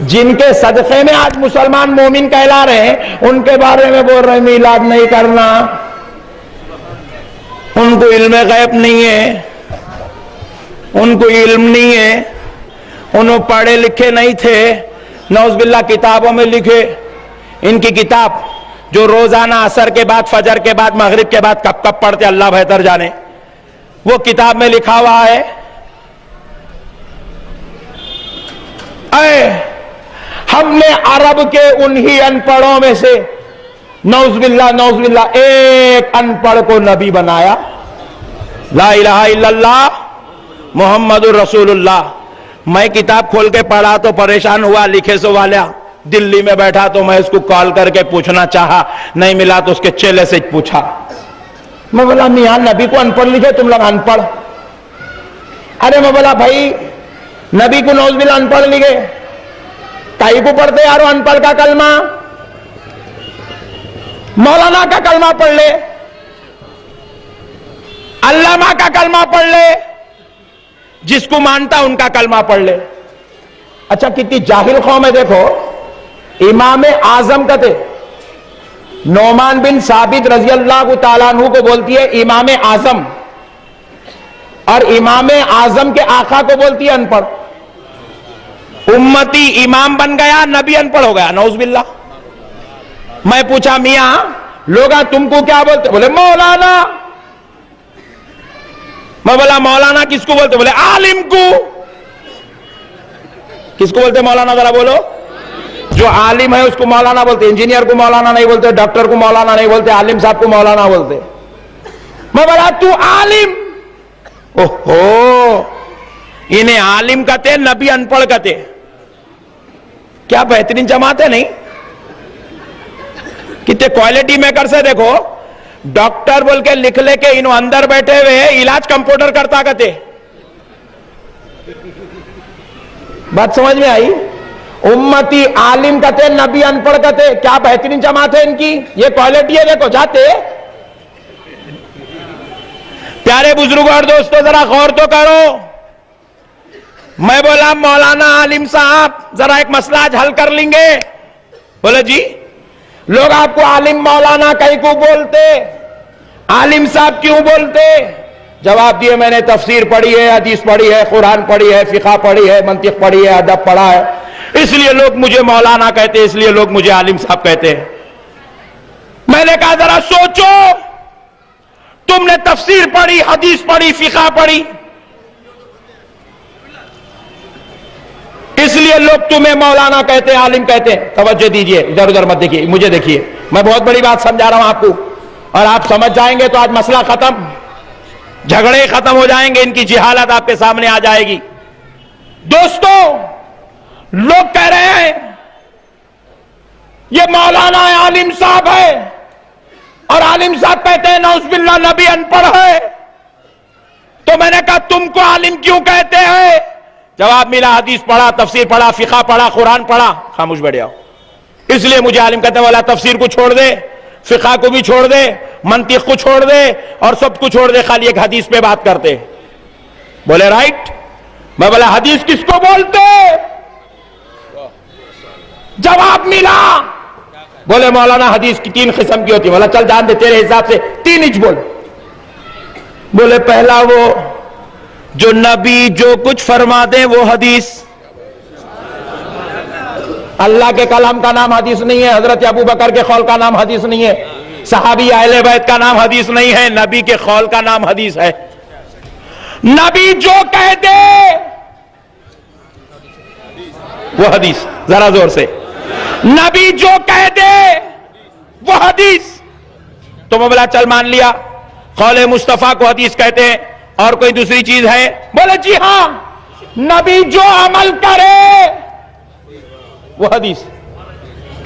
جن کے صدقے میں آج مسلمان مومن کہلا رہے ہیں، ان کے بارے میں بول رہے ہیں میلاد نہیں کرنا، ان کو علم غیب نہیں ہے، ان کو علم نہیں ہے، انہوں پڑھے لکھے نہیں تھے، نعوذ باللہ کتابوں میں لکھے۔ ان کی کتاب جو روزانہ عصر کے بعد، فجر کے بعد، مغرب کے بعد کب کب پڑھتے اللہ بہتر جانے، وہ کتاب میں لکھا ہوا ہے اے ہم نے عرب کے انہی ان پڑھوں میں سے نعوذ باللہ ایک ان پڑھ کو نبی بنایا، لا الہ الا اللہ محمد الرسول اللہ۔ میں کتاب کھول کے پڑھا تو پریشان ہوا، لکھے سو والا دلی میں بیٹھا تو میں اس کو کال کر کے پوچھنا چاہا، نہیں ملا تو اس کے چیلے سے پوچھا، میں بولا میاں نبی کو ان پڑھ لکھے تم لوگ ان پڑھ؟ ارے میں بولا بھائی نبی کو نعوذ باللہ ان پڑھ لکھے، کائی کو پڑھتے یارو ان پڑھ کا کلمہ؟ مولانا کا کلمہ پڑھ لے، علامہ کا کلمہ پڑھ لے، جس کو مانتا ان کا کلمہ پڑھ لے۔ اچھا کتنی جاہل قوم ہے دیکھو، امام اعظم کہتے نعمان بن ثابت رضی اللہ تعالیٰ عنہ کو بولتی ہے امام اعظم، اور امام اعظم کے آقا کو بولتی ہے ان پڑھ۔ امتی امام بن گیا، نبی ان پڑھ ہو گیا، نعوذ باللہ۔ میں پوچھا میاں لوگا تم کو کیا بولتے؟ بولے مولانا۔ میں بولا مولانا کس کو بولتے؟ بولے عالم کو۔ کس کو بولتے مولانا ذرا بولو؟ جو عالم ہے اس کو مولانا بولتے، انجینئر کو مولانا نہیں بولتے، ڈاکٹر کو مولانا نہیں بولتے، عالم صاحب کو مولانا بولتے۔ میں بولا تو عالم، اوہو انہیں عالم کہتے، نبی ان پڑھ کہتے، کیا بہترین جماعت ہے نہیں؟ کتنے کوالٹی میکر سے دیکھو، ڈاکٹر بول کے لکھ لے کے انہوں اندر بیٹھے ہوئے علاج کمپیوٹر کرتا کہتے۔ بات سمجھ میں آئی؟ امتی عالم کہتے، نبی ان پڑھ کہتے، کیا بہترین جماعت ہے ان کی، یہ کوالٹی ہے دیکھو جاتے۔ پیارے بزرگ اور دوستو ذرا غور تو کرو، میں بولا مولانا عالم صاحب ذرا ایک مسئلہ آج حل کر لیں گے۔ بولے جی لوگ آپ کو عالم مولانا کہیں کو بولتے، عالم صاحب کیوں بولتے؟ جواب دیے میں نے تفسیر پڑھی ہے، حدیث پڑھی ہے، قرآن پڑھی ہے، فقہ پڑھی ہے، منطق پڑھی ہے، ادب پڑھا ہے، اس لیے لوگ مجھے مولانا کہتے، اس لیے لوگ مجھے عالم صاحب کہتے ہیں۔ میں نے کہا ذرا سوچو، تم نے تفسیر پڑھی، حدیث پڑھی، فقہ پڑھی، اس لیے لوگ تمہیں مولانا کہتے، عالم کہتے ہیں۔ توجہ دیجئے، ادھر ادھر مت دیکھیے، مجھے دیکھیے، میں بہت بڑی بات سمجھا رہا ہوں آپ کو، اور آپ سمجھ جائیں گے تو آج مسئلہ ختم، جھگڑے ختم ہو جائیں گے، ان کی جہالت آپ کے سامنے آ جائے گی۔ دوستو لوگ کہہ رہے ہیں یہ مولانا ہے، عالم صاحب ہے، اور عالم صاحب کہتے ہیں نعوذ باللہ نبی ان پڑھ ہے، تو میں نے کہا تم کو عالم کیوں کہتے ہیں؟ جواب ملا حدیث پڑھا، تفسیر پڑھا، فقہ پڑھا، قرآن پڑھا، خاموش بیٹھ جاؤ، اس لیے مجھے عالم کہتے ہیں۔ والا تفسیر کو چھوڑ دے، فقہ کو بھی چھوڑ دے، منطق کو چھوڑ دے، اور سب کو چھوڑ دے، خالی ایک حدیث پہ بات کرتے۔ بولے رائٹ۔ میں بولا حدیث کس کو بولتے؟ جواب ملا، بولے مولانا حدیث کی 3 قسم کی ہوتی ہے۔ بولا چل جان دے تیرے حساب سے 3 انچ بول۔ بولے پہلا وہ جو نبی جو کچھ فرما دے وہ حدیث، اللہ کے کلام کا نام حدیث نہیں ہے، حضرت ابو بکر کے قول کا نام حدیث نہیں ہے، صحابی اہل بیت کا نام حدیث نہیں ہے، نبی کے قول کا نام حدیث ہے۔ نبی جو کہہ دے وہ حدیث، ذرا زور سے، نبی جو کہہ دے وہ حدیث۔ تو میں بولا چل مان لیا، قول مصطفیٰ کو حدیث کہتے ہیں، اور کوئی دوسری چیز ہے؟ بولے جی ہاں، نبی جو عمل کرے وہ حدیث،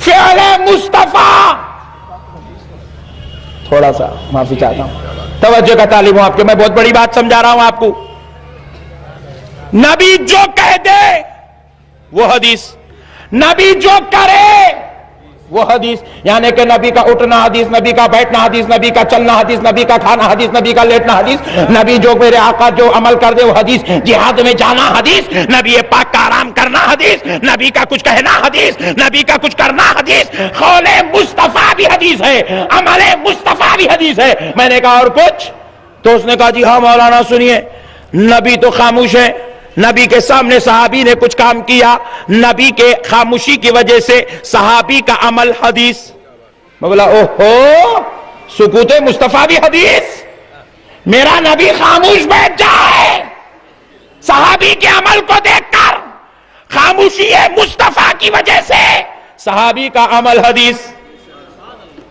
فعل مصطفیٰ۔ تھوڑا سا معافی چاہتا ہوں، توجہ کا طالب ہوں آپ کے، میں بہت بڑی بات سمجھا رہا ہوں آپ کو۔ نبی جو کہہ دے وہ حدیث، نبی جو کرے وہ حدیث یعنی کہ نبی کا اٹھنا حدیث، نبی کا بیٹھنا حدیث، نبی کا چلنا حدیث، نبی کا کھانا حدیث، نبی کا لیٹنا حدیث، نبی جو میرے آقا جو عمل کر دے وہ حدیث، جہاد میں جانا حدیث، نبی پاک کا آرام کرنا حدیث، نبی کا کچھ کہنا حدیث، نبی کا کچھ کرنا حدیث، قول مصطفیٰ بھی حدیث ہے، عمل مصطفیٰ بھی حدیث ہے۔ میں نے کہا اور کچھ؟ تو اس نے کہا جی ہاں مولانا سنیے، نبی تو خاموش ہے، نبی کے سامنے صحابی نے کچھ کام کیا، نبی کے خاموشی کی وجہ سے صحابی کا عمل حدیث۔ میں بولا اوہو، سکوت مصطفیٰ بھی حدیث؟ میرا نبی خاموش بیٹھ جائے صحابی کے عمل کو دیکھ کر، خاموشی مصطفیٰ کی وجہ سے صحابی کا عمل حدیث،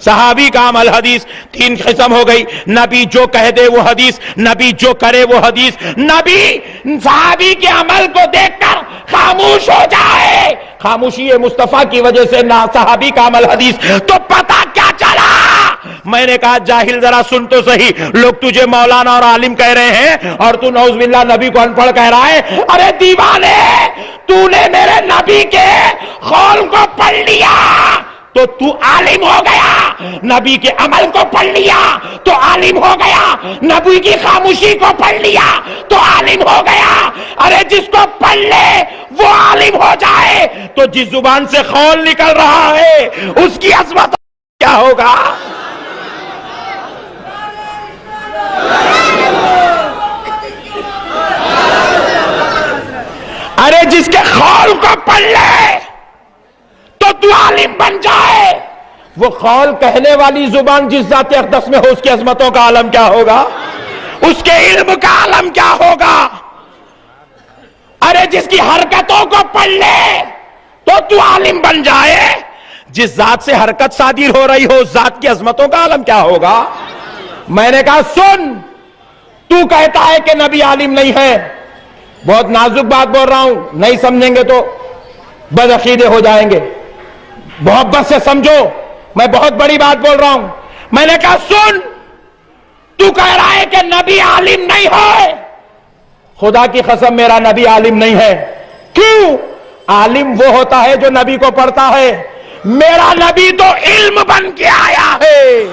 صحابی کا عمل حدیث۔ تین قسم ہو گئی، نبی جو کہہ دے وہ حدیث، نبی جو کرے وہ حدیث، نبی صحابی کے عمل کو دیکھ کر خاموش ہو جائے، خاموشی مصطفیٰ کی وجہ سے نہ صحابی کا عمل حدیث۔ تو پتہ کیا چلا؟ میں نے کہا جاہل ذرا سن تو صحیح، لوگ تجھے مولانا اور عالم کہہ رہے ہیں اور تو نعوذ باللہ نبی کو ان پڑھ کہہ رہا ہے۔ ارے دیوانے، تو نے میرے نبی کے قول کو پڑھ لیا تو تو عالم ہو گیا، نبی کے عمل کو پڑھ لیا تو عالم ہو گیا، نبی کی خاموشی کو پڑھ لیا تو عالم ہو گیا۔ ارے جس کو پڑھ لے وہ عالم ہو جائے تو جس زبان سے قول نکل رہا ہے اس کی عظمت کیا ہوگا؟ ارے جس کے قول کو پڑھ لے تو عالم بن جائے، وہ قول کہنے والی زبان جس ذات اقدس میں ہو اس کی عظمتوں کا عالم کیا ہوگا، اس کے علم کا عالم کیا ہوگا۔ ارے جس کی حرکتوں کو پڑھ لے تو عالم بن جائے، جس ذات سے حرکت صادر ہو رہی ہو اس ذات کی عظمتوں کا عالم کیا ہوگا۔ میں نے کہا سن، تو کہتا ہے کہ نبی عالم نہیں ہے، بہت نازک بات بول رہا ہوں، نہیں سمجھیں گے تو بدعقیدے ہو جائیں گے، محبت سے سمجھو، میں بہت بڑی بات بول رہا ہوں۔ میں نے کہا سن، تو کہہ رہا ہے کہ نبی عالم نہیں ہے، خدا کی قسم میرا نبی عالم نہیں ہے۔ کیوں؟ عالم وہ ہوتا ہے جو نبی کو پڑھتا ہے، میرا نبی تو علم بن کے آیا ہے،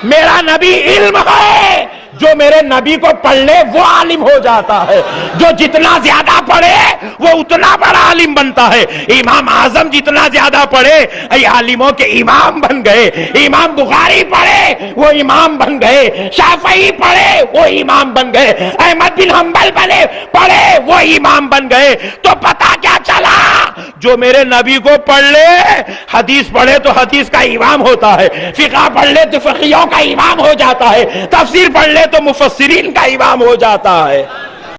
میرا نبی علم ہے، جو میرے نبی کو پڑھ لے وہ عالم ہو جاتا ہے، جو جتنا زیادہ پڑھے وہ اتنا بڑا عالم بنتا ہے۔ امام اعظم جتنا زیادہ پڑھے ای عالموں کے امام بن گئے، امام بخاری پڑھے وہ امام بن گئے، شافعی پڑھے وہ امام بن گئے، احمد بن حنبل پڑھے وہ امام بن گئے۔ تو پتہ کیا چلا؟ جو میرے نبی کو پڑھ لے، حدیث پڑھے تو حدیث کا امام ہوتا ہے، فقہ پڑھ لے تو فقیوں کا امام ہو جاتا ہے، تفسیر پڑھ لے تو مفسرین کا امام ہو جاتا ہے۔